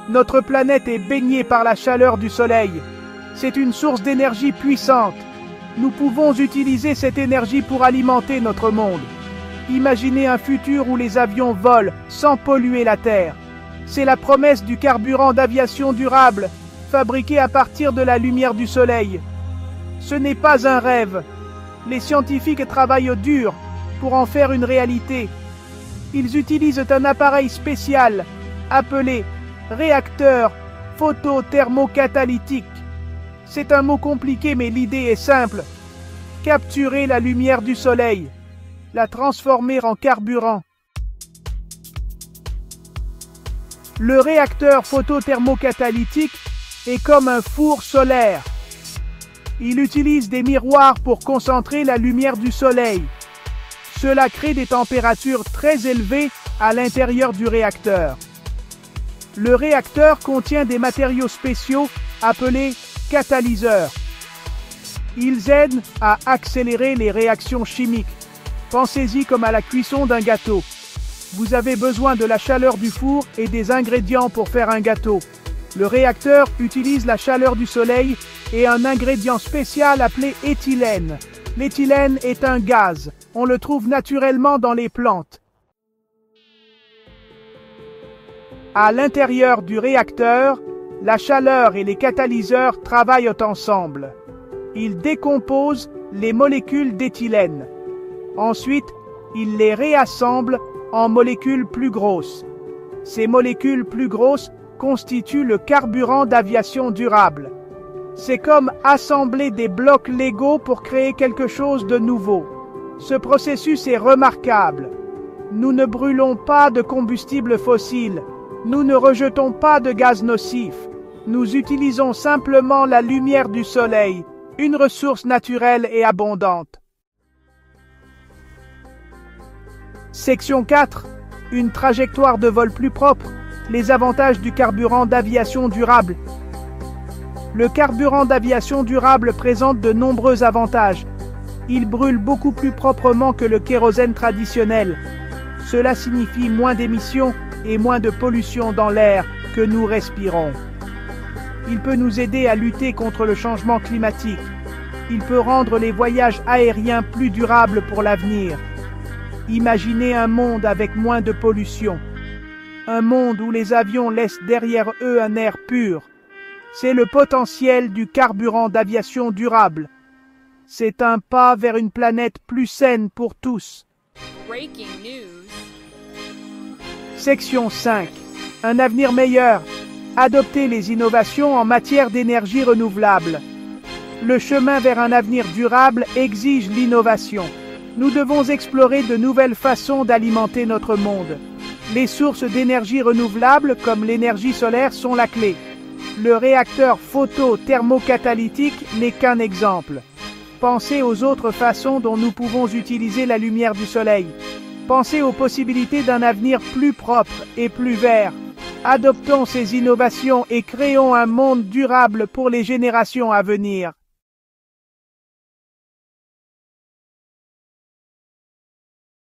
Notre planète est baignée par la chaleur du soleil. C'est une source d'énergie puissante. Nous pouvons utiliser cette énergie pour alimenter notre monde. Imaginez un futur où les avions volent sans polluer la Terre. C'est la promesse du carburant d'aviation durable, fabriqué à partir de la lumière du soleil. Ce n'est pas un rêve. Les scientifiques travaillent dur pour en faire une réalité. Ils utilisent un appareil spécial appelé réacteur photothermocatalytique. C'est un mot compliqué, mais l'idée est simple. Capturer la lumière du soleil, la transformer en carburant. Le réacteur photothermocatalytique est comme un four solaire. Il utilise des miroirs pour concentrer la lumière du soleil. Cela crée des températures très élevées à l'intérieur du réacteur. Le réacteur contient des matériaux spéciaux appelés catalyseurs. Ils aident à accélérer les réactions chimiques. Pensez-y comme à la cuisson d'un gâteau. Vous avez besoin de la chaleur du four et des ingrédients pour faire un gâteau. Le réacteur utilise la chaleur du soleil et un ingrédient spécial appelé éthylène. L'éthylène est un gaz. On le trouve naturellement dans les plantes. À l'intérieur du réacteur, la chaleur et les catalyseurs travaillent ensemble. Ils décomposent les molécules d'éthylène. Ensuite, ils les réassemblent en molécules plus grosses. Ces molécules plus grosses constituent le carburant d'aviation durable. C'est comme assembler des blocs Lego pour créer quelque chose de nouveau. Ce processus est remarquable. Nous ne brûlons pas de combustible fossile. Nous ne rejetons pas de gaz nocifs. Nous utilisons simplement la lumière du soleil, une ressource naturelle et abondante. Section 4. Une trajectoire de vol plus propre. Les avantages du carburant d'aviation durable. Le carburant d'aviation durable présente de nombreux avantages. Il brûle beaucoup plus proprement que le kérosène traditionnel. Cela signifie moins d'émissions et moins de pollution dans l'air que nous respirons. Il peut nous aider à lutter contre le changement climatique. Il peut rendre les voyages aériens plus durables pour l'avenir. Imaginez un monde avec moins de pollution. Un monde où les avions laissent derrière eux un air pur. C'est le potentiel du carburant d'aviation durable. C'est un pas vers une planète plus saine pour tous. Breaking news. Section 5. Un avenir meilleur. Adopter les innovations en matière d'énergie renouvelable. Le chemin vers un avenir durable exige l'innovation. Nous devons explorer de nouvelles façons d'alimenter notre monde. Les sources d'énergie renouvelable, comme l'énergie solaire, sont la clé. Le réacteur photothermocatalytique n'est qu'un exemple. Pensez aux autres façons dont nous pouvons utiliser la lumière du soleil. Pensez aux possibilités d'un avenir plus propre et plus vert. Adoptons ces innovations et créons un monde durable pour les générations à venir.